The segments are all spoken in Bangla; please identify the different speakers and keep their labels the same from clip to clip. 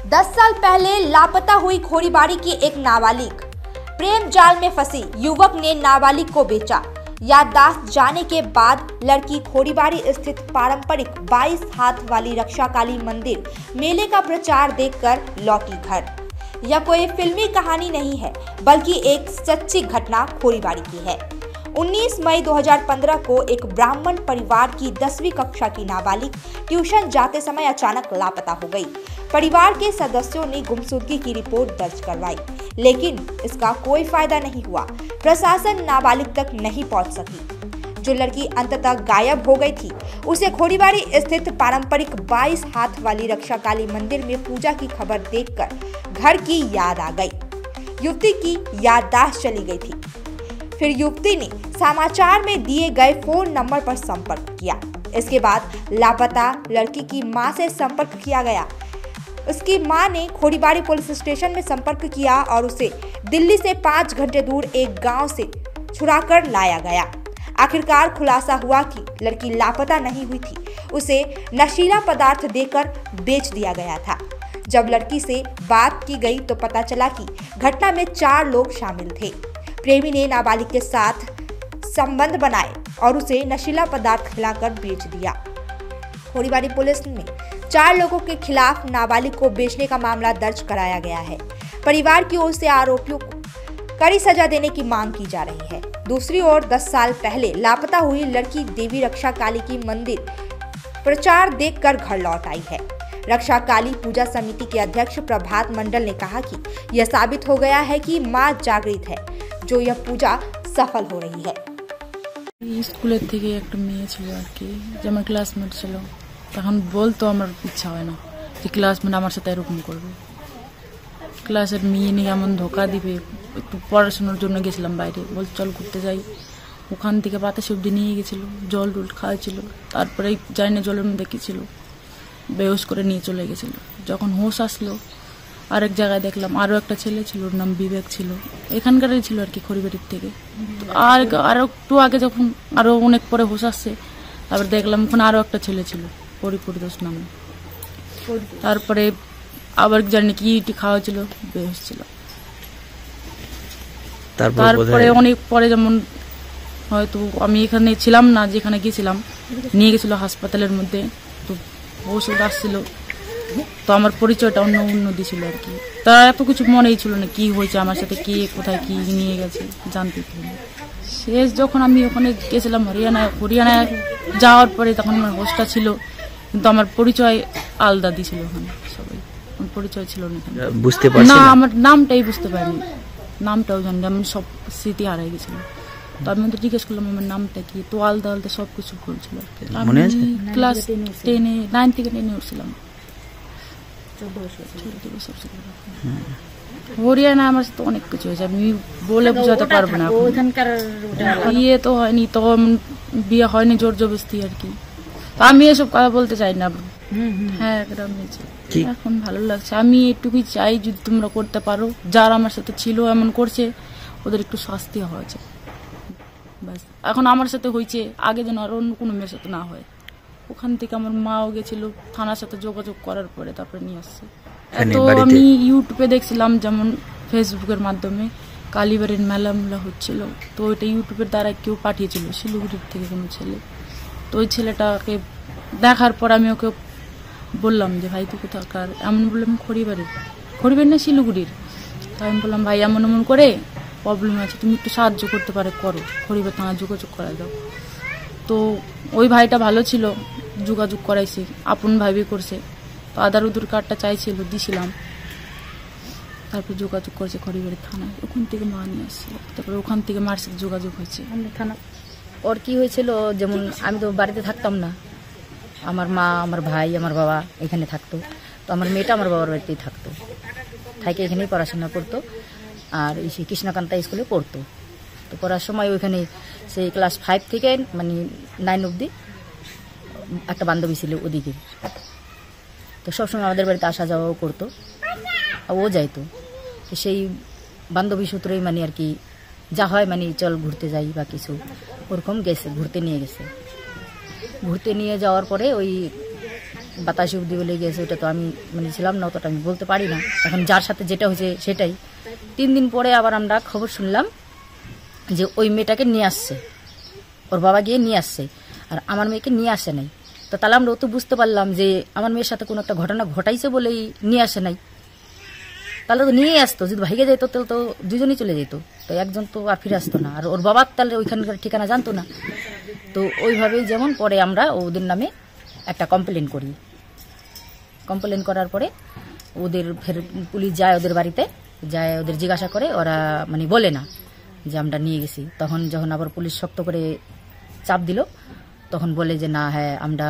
Speaker 1: 10 साल पहले लापता हुई खोरीबाड़ी की एक नाबालिग। प्रेम जाल में फंसी युवक ने नाबालिग को बेचा। याददाश्त जाने के बाद लड़की खोरीबाड़ी स्थित पारंपरिक 22 हाथ वाली रक्षाकाली मंदिर मेले का प्रचार देखकर लौटी घर। यह कोई फिल्मी कहानी नहीं है, बल्कि एक सच्ची घटना खोरीबाड़ी की है। 19 मई 2015 को एक ब्राह्मण परिवार की 10वीं कक्षा की नाबालिग ट्यूशन जाते समय अचानक लापता हो गई। परिवार के सदस्यों ने गुमशुदगी की रिपोर्ट दर्ज करवाई, लेकिन इसका कोई फायदा नहीं हुआ। प्रशासन नाबालिग तक नहीं पहुंच सकी। जो लड़की अंततः गायब हो गई थी, उसे खोरीबाड़ी स्थित पारंपरिक 22 हाथ वाली रक्षाकाली मंदिर में पूजा की खबर देखकर घर की याद आ गई। युवती की याददाश्त चली गई थी। फिर युवती ने समाचार में दिए गए फोन नंबर पर संपर्क किया। इसके बाद लापता लड़की की मां से संपर्क किया गया। उसकी मां ने खोरीबाड़ी पुलिस स्टेशन में संपर्क किया और उसे दिल्ली से 5 घंटे दूर एक गांव से छुड़ाकर लाया गया। आखिरकार खुलासा हुआ कि लड़की लापता नहीं हुई थी, उसे नशीला पदार्थ देकर बेच दिया गया था। जब लड़की से बात की गई तो पता चला कि घटना में 4 लोग शामिल थे। प्रेमी ने नाबालिग के साथ संबंध बनाए और उसे नशीला पदार्थ खिलाकर बेच दिया। खोरीबाड़ी पुलिस में 4 लोगों के खिलाफ नाबालिग को बेचने का मामला दर्ज कराया गया है। परिवार की ओर से आरोपियों को कड़ी सजा देने की मांग की जा रही है। दूसरी ओर 10 साल पहले लापता हुई लड़की देवी रक्षा काली की मंदिर प्रचार देखकर घर लौट आई है। रक्षा काली पूजा समिति के अध्यक्ष प्रभात मंडल ने कहा कि यह साबित हो गया है कि मां जागृत है, जो यह पूजा सफल हो रही है।
Speaker 2: স্কুলের থেকে একটা মেয়ে ছিল আর কি, যে আমার ক্লাসমেট ছিল। তখন বলতো আমার ইচ্ছা হয় না যে ক্লাসমেট আমার সাথে এরকম করবে। ক্লাসের মেয়ে নিয়ে এমন ধোকা দিবে। একটু পড়াশোনার জন্য গেছিলাম বাইরে, বলছে চল ঘুরতে যাই। ওখান থেকে বাতাস অব্দি নিয়ে গেছিল, জল টুল খাওয়াছিল। তারপরে যাই না জলের মধ্যে কি ছিল, বেহুশ করে নিয়ে চলে গেছিল। যখন হোশ আসলো আরেক জায়গায় দেখলাম আরো একটা ছেলে ছিল, ওর নাম বিবেক ছিল, এখানকারই ছিল আর কি, খড়িবাড়ির থেকে। আর একটু আগে যখন আরো অনেক পরে হোশ আসছে, তারপরে দেখলাম ওখানে আরো একটা ছেলে ছিল, পরিপরিদোষ নামে। তারপরে আবার জানি কি ইটি খাওয়া ছিল, বেহুশ ছিল। তারপরে অনেক পরে যেমন হয়তো আমি এখানে ছিলাম না, যেখানে গিয়েছিলাম নিয়ে গেছিল হাসপাতালের মধ্যে, তো ওষুধ আসছিল। তো আমার পরিচয়টা অন্য দিছিল আর কি। তারা এত কিছু মনেই ছিল না কি হয়েছে আমার সাথে, কে কোথায় কি নিয়ে গেছে জানতে পারি। শেষ যখন আমি ওখানে গেছিলাম হরিয়ানায় যাওয়ার পরে, তখন আমার হোস্টটা ছিল, কিন্তু আমার পরিচয় আলাদা দিছিল। ওখানে সবাই আমার পরিচয় ছিল না, আমার নামটাই বুঝতে পারিনি। নামটাও জানি, আমি সব স্মৃতি হারাই গেছিল। তো আমি তো জিজ্ঞেস করলাম আমার নামটা কি, তো আলাদা আলাদা সবকিছু বলছিল। আমি ক্লাস 9 থেকে 10 উঠছিলাম। হরিয়ানা আমার সাথে অনেক কিছু হয়েছে, আমি বলে বোঝাতে পারবো না। বিয়ে তো হয়নি, তো বিয়ে হয়নি জোর জবরদস্তি আর কি। আমি এসব কথা বলতে চাই না। হ্যাঁ, এখন ভালো লাগছে। আমি এটুকুই চাই, যদি তোমরা করতে পারো, যারা আমার সাথে ছিল এমন করছে, ওদের একটু শাস্তি হওয়া যায়। ব্যাস, এখন আমার সাথে হয়েছে, আগে যেন আর অন্য কোনো মেয়ের সাথে না হয়। ওখান থেকে আমার মাও গেছিল, থানার সাথে যোগাযোগ করার পরে তারপরে নিয়ে আসছে। তো আমি ইউটিউবে দেখছিলাম, যেমন ফেসবুকের মাধ্যমে কালীবাড়ির মেলা হচ্ছিল, তো ওইটা ইউটিউবের দ্বারা কেউ পাঠিয়েছিল, শিলিগুড়ির থেকে কোনো ছেলে। তো ওই ছেলেটাকে দেখার পর আমি ওকে বললাম যে ভাই তুই কোথাকার, এমন বললাম খড়িবাড়ি না শিলিগুড়ির। তো আমি বললাম ভাই এমন এমন করে প্রবলেম আছে, তুমি একটু সাহায্য করতে পারে করো, খড়িবাড়ি থানা যোগাযোগ করা দাও। তো ওই ভাইটা ভালো ছিল, যোগাযোগ করাইছে, আপন ভাইবি করছে। তো আধার কার্ডটা চাইছিল, দিছিলাম। তারপর যোগাযোগ করেছে খড়িবাড়ি থানায়, ওখান থেকে মা নিয়ে আসছিল। তারপরে ওখান থেকে মার সাথে যোগাযোগ হয়েছে থানা।
Speaker 3: ওর কি হয়েছিল, যেমন আমি তো বাড়িতে থাকতাম না, আমার মা, আমার ভাই, আমার বাবা এখানে থাকতো। তো আমার মেয়েটা আমার বাবার বাড়িতেই থাকতো, থাকে এখানেই পড়াশোনা করতো। আর সেই কৃষ্ণকান্তা স্কুলে পড়তো। তো পড়ার সময় ওইখানে সেই ক্লাস 5 থেকে মানে 9 অবধি একটা বান্ধবী ছিল ওদিকে। তো সবসময় আমাদের বাড়িতে আসা যাওয়াও করতো, ও যাইতো। তো সেই বান্ধবী সূত্রেই মানে আর কি যা হয়, মানে চল ঘুরতে যাই বা কিছু ওরকম গেছে, ঘুরতে নিয়ে গেছে। ঘুরতে নিয়ে যাওয়ার পরে ওই বাতাসে উদ্দি বলে গেছে, ওটা তো আমি মানে ছিলাম না, অতটা আমি বলতে পারি না। এখন যার সাথে যেটা হয়েছে সেটাই। 3 দিন পরে আবার আমরা খবর শুনলাম যে ওই মেয়েটাকে নিয়ে আসছে, ওর বাবা গিয়ে নিয়ে আসছে, আর আমার মেয়েকে নিয়ে আসে নাই। তো তাহলে আমরা তো বুঝতে পারলাম যে আমার মেয়ের সাথে কোনো একটা ঘটনা ঘটাইছে বলেই নিয়ে আসে নাই। তাহলে তো নিয়েই আসতো, যদি ভাইগে যেত তাহলে তো দুজনই চলে যেত, তো একজন তো আর ফিরে আসতো না। আর ওর বাবা তাহলে ওইখানকার ঠিকানা জানতো না। তো ওইভাবেই যেমন পরে আমরা ওদের নামে একটা কমপ্লেন করি। কমপ্লেন করার পরে ওদের ফের পুলিশ যায় ওদের বাড়িতে, যায় ওদের জিজ্ঞাসা করে, ওরা মানে বলে না যে আমরা নিয়ে গেছি। তখন যখন আবার পুলিশ শক্ত করে চাপ দিল, তখন বলে যে না, হ্যাঁ আমরা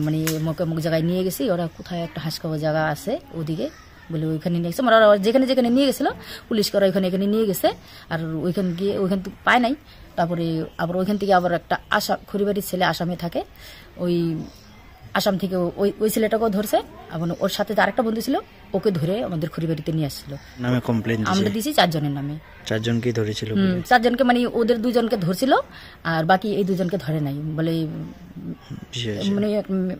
Speaker 3: মানে অমুক জায়গায় নিয়ে গেছি, ওরা কোথায় একটা হাসখাওয়া জায়গা আছে ওদিকে বলে ওইখানে নিয়ে গেছে। ওরা যেখানে যেখানে নিয়ে গেছিলো পুলিশ করে ওইখানে এখানে নিয়ে গেছে, আর ওইখান গিয়ে ওইখান থেকে পায় নাই। তারপরে আবার ওইখান থেকে আবার একটা খড়িবাড়ির ছেলে আসামে থাকে, ওই আসাম থেকে ওই ছেলেটাকেও ধরছে। এবং ওর সাথে আরেকটা বন্ধু ছিল, ওকে ধরে আমাদের খড়িবাড়িতে নিয়ে আসছিল।
Speaker 4: নামে কমপ্লেন
Speaker 3: আমরা দিয়েছি 4 জনের নামে।
Speaker 4: 4 জনকে ধরেছিল?
Speaker 3: 4 জনকে, মানে ওদের 2 জনকে ধরছিল, আর বাকি এই 2 জনকে ধরে নাই বলে মানে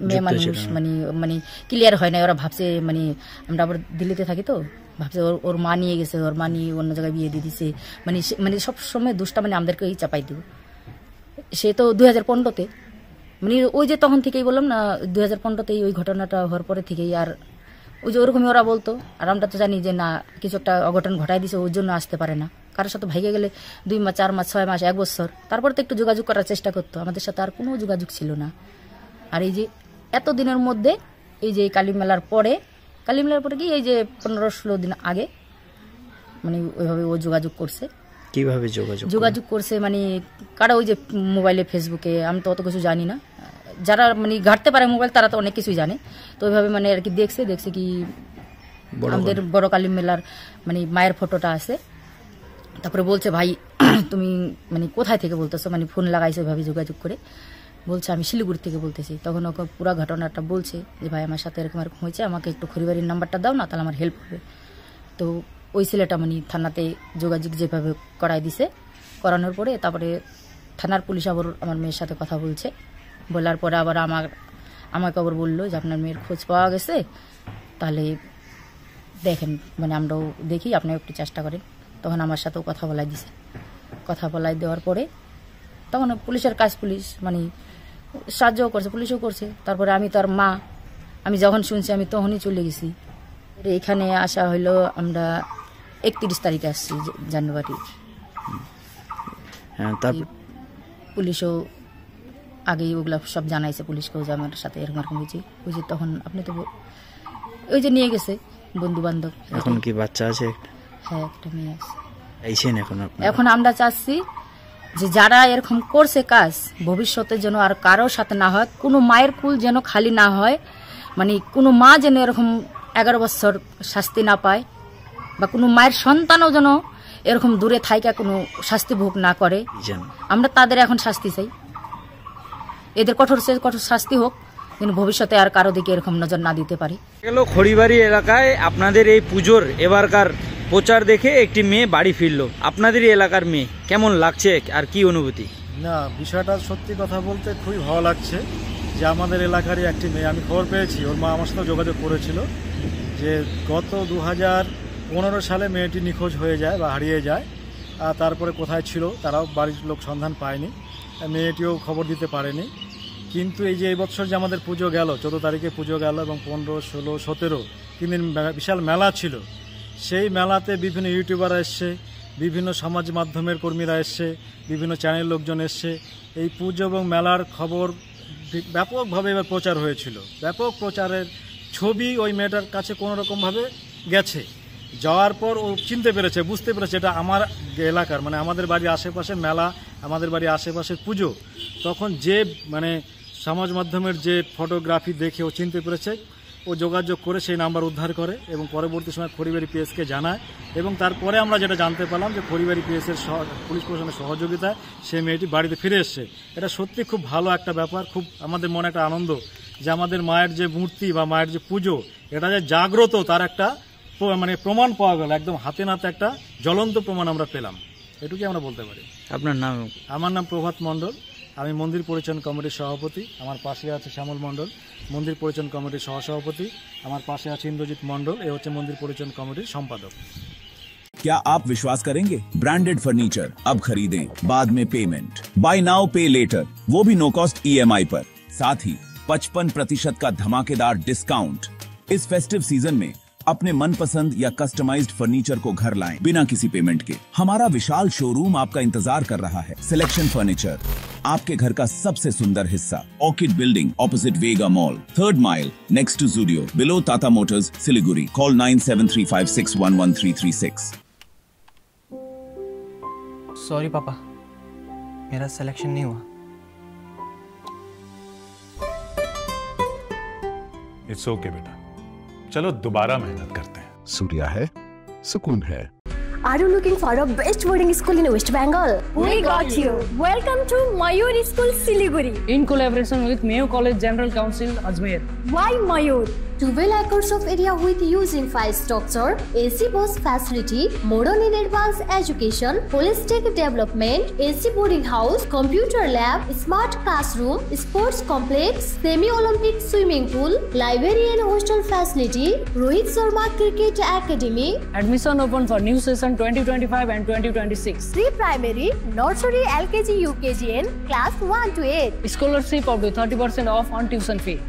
Speaker 3: মেয়ে মানুষ মানে মানে ক্লিয়ার হয় না। ওরা ভাবছে মানে আমরা আবার দিল্লিতে থাকি, তো ভাবছে ওর মা নিয়ে গেছে, ওর মা নিয়ে অন্য জায়গায় বিয়ে দিয়ে দিছে, মানে মানে সবসময় দুষ্টা মানে আমাদেরকেই চাপাই দিব। সে তো 2015-তে, মানে ওই যে তখন থেকেই বললাম না, 2015-তেই ওই ঘটনাটা হওয়ার পরে থেকেই। আর ওই যে ওরকমই ওরা বলতো, আর আমরা তো জানি যে না, কিছু একটা অঘটন ঘটাই দিছে, ওর জন্য আসতে পারে না। কারোর সাথে ভাইগে গেলে 2 মাস 4 মাস 6 মাস 1 বছর তারপর তো একটু যোগাযোগ করার চেষ্টা করতো। আমাদের সাথে আর কোনো যোগাযোগ ছিল না। আর এই যে এত দিনের মধ্যে, এই যে কালী মেলার পরে কি এই যে 15-16 দিন আগে মানে ওইভাবে ও যোগাযোগ করছে।
Speaker 4: কিভাবে যোগাযোগ করছে?
Speaker 3: মানে কারা ওই যে মোবাইলে, ফেসবুকে, আমি তো অত কিছু জানি না। যারা মানে ঘাটতে পারে মোবাইল, তারা তো অনেক কিছুই জানে। তো ওইভাবে মানে আর কি দেখছে কি আমাদের বড় কালী মেলার মানে মায়ের ফটোটা আছে। তারপরে বলছে, ভাই তুমি মানে কোথায় থেকে বলতেছো, মানে ফোন লাগাইছে ওইভাবে যোগাযোগ করে। বলছে আমি শিলিগুড়ি থেকে বলতেছি। তখন ওকে পুরো ঘটনাটা বলছে যে ভাই আমার সাথে এরকম এরকম হয়েছে, আমাকে একটু খড়িবাড়ির নাম্বারটা দাও না, তাহলে আমার হেল্প হবে। তো ওই ছেলেটা মানে থানাতে যোগাযোগ যেভাবে করাই দিছে, করানোর পরে তারপরে থানার পুলিশ আবার আমার মেয়ের সাথে কথা বলছে। বলার পরে আবার আমাকে আবার বললো যে আপনার মেয়ের খোঁজ পাওয়া গেছে, তাহলে দেখেন মানে আমরাও দেখি, আপনিও একটু চেষ্টা করেন। তখন আমার সাথেও কথা বলাই দিছে। কথা বলাই দেওয়ার পরে তখন পুলিশের কাজ, পুলিশ মানে সাহায্যও করছে, পুলিশও করছে। তারপরে আমি তার মা, আমি যখন শুনছি আমি তখনই চলে গেছি। এখানে আসা হইলো আমরা 31 তারিখে আসছি জানুয়ারি। পুলিশও আগেই ওগুলা সব জানাইছে পুলিশকেও যে আমার সাথে এরকম এরকম হয়েছে। তখন আপনি তো ওই যে নিয়ে গেছে বন্ধু বান্ধব।
Speaker 4: এখন কি বাচ্চা আছে?
Speaker 3: হ্যাঁ, একটা মেয়ে আছে।
Speaker 4: এখন
Speaker 3: আমরা চাচ্ছি যে যারা এরকম করছে কাজ, ভবিষ্যতে যেন আর কারোর সাথে না হয়, কোনো মায়ের কুল যেন খালি না হয়, মানে কোনো মা যেন এরকম 11 বছর শাস্তি না পায়, বা কোনো মায়ের সন্তানও যেন এরকম দূরে থাইকা কোনো শাস্তি ভোগ না করে। আমরা তাদের এখন শাস্তি চাই, এদের কঠোর শাস্তি হোক, কিন্তু ভবিষ্যতে আর কারো দিকে এরকম নজর না দিতে পারি।
Speaker 5: খড়িবাড়ি এলাকায় আপনাদের এই পুজোর এবারকার প্রচার দেখে একটি মেয়ে বাড়ি ফিরলো। আপনাদের এলাকার মেয়ে কেমন লাগছে আর কি অনুভূতি?
Speaker 6: না, বিষয়টা সত্যি কথা বলতে খুবই ভালো লাগছে যে আমাদের এলাকারই একটি মেয়ে, আমি খবর পেয়েছি, ওর মা আমার সাথে যোগাযোগ করেছিল যে গত 2015 সালে মেয়েটি নিখোঁজ হয়ে যায় বা হারিয়ে যায়। আর তারপরে কোথায় ছিল তারাও বাড়ির লোক সন্ধান পায়নি, মেয়েটিও খবর দিতে পারেনি। কিন্তু এই যে এই বছর যে আমাদের পুজো গেল, 14 তারিখে পুজো গেল, এবং 15, 16, 17 3 দিন বিশাল মেলা ছিল। সেই মেলাতে বিভিন্ন ইউটিউবাররা এসছে, বিভিন্ন সমাজ মাধ্যমের কর্মীরা এসছে, বিভিন্ন চ্যানেল লোকজন এসছে। এই পুজো এবং মেলার খবর ব্যাপকভাবে এবার প্রচার হয়েছিল। ব্যাপক প্রচারের ছবি ওই মেয়েটার কাছে কোনোরকমভাবে গেছে। যাওয়ার পর ও চিনতে পেরেছে, বুঝতে পেরেছে এটা আমার এলাকার, মানে আমাদের বাড়ির আশেপাশে মেলা, আমাদের বাড়ির আশেপাশের পুজো। তখন যে মানে সমাজ মাধ্যমের যে ফটোগ্রাফি দেখে ও চিনতে পেরেছে, ও যোগাযোগ করে সেই নাম্বার উদ্ধার করে এবং পরবর্তী সময় খড়িবাড়ি পিএসকে জানায়। এবং তারপরে আমরা যেটা জানতে পারলাম যে খড়িবাড়ি পিএসের পুলিশ প্রশাসনের সহযোগিতায় সেই মেয়েটি বাড়িতে ফিরে এসছে। এটা সত্যি খুব ভালো একটা ব্যাপার, খুব আমাদের মনে একটা আনন্দ যে আমাদের মায়ের যে মূর্তি বা মায়ের যে পুজো, এটা যে জাগ্রত তার একটা মানে প্রমাণ পাওয়া গেল, একদম হাতে নাতে একটা জ্বলন্ত প্রমাণ আমরা পেলাম, এটুকুই আমরা বলতে পারি।
Speaker 4: আপনার নাম?
Speaker 6: আমার নাম প্রভাত মণ্ডল, আমি মন্দির পরিচালন কমিটির সভাপতি, আমার পাশে আছে শ্যামল মণ্ডল, মন্দির পরিচালন কমিটির সহসভাপতি, আমার পাশে আছে ইন্দ্রজিৎ মণ্ডল, এ হচ্ছে মন্দির পরিচালন কমিটির সম্পাদক।
Speaker 7: क्या आप विश्वास करेंगे? ब्रांडेड फर्नीचर अब खरीदें, बाद में पेमेंट। बाय नाउ पे लेटर, वो भी नो कॉस्ट EMI पर। साथ ही 55% का धमाकेदार डिस्काउंट। इस फेस्टिव सीजन में अपने मनपसंद या कस्टमाइज्ड फर्नीचर को घर लाएं बिना किसी पेमेंट के। हमारा विशाल शोरूम आपका इंतजार कर रहा है। सिलेक्शन फर्नीचर, आपके घर का सबसे सुंदर हिस्सा। Orchid Building opposite Vega Mall, 3rd mile next to Zudio, below Tata Motors, Siliguri. Call 9735611336।
Speaker 8: Sorry पापा, मेरा सिलेक्शन नहीं हुआ।
Speaker 9: इट्स ओके बेटा, चलो दोबारा मेहनत करते हैं।
Speaker 10: सूर्या है, सुकून है।
Speaker 11: Are you looking for a best boarding school in West Bengal? We got you. Welcome to Mayur School, Siliguri.
Speaker 12: In collaboration with Mayo College General Council, Ajmer.
Speaker 11: Why Mayur? 12 acres of area with using 5 structure, AC bus facility, modern and advanced education, holistic development, AC boarding house, computer lab, smart classroom, sports complex, semi-Olympic swimming pool, library and hostel facility, Rohit Sharma Cricket Academy.
Speaker 12: Admission open for new session 2025 and 2026.
Speaker 11: Pre-primary, nursery, LKG, UKG and class 1 to 8.
Speaker 12: Scholarship up to 30% off on tuition fee.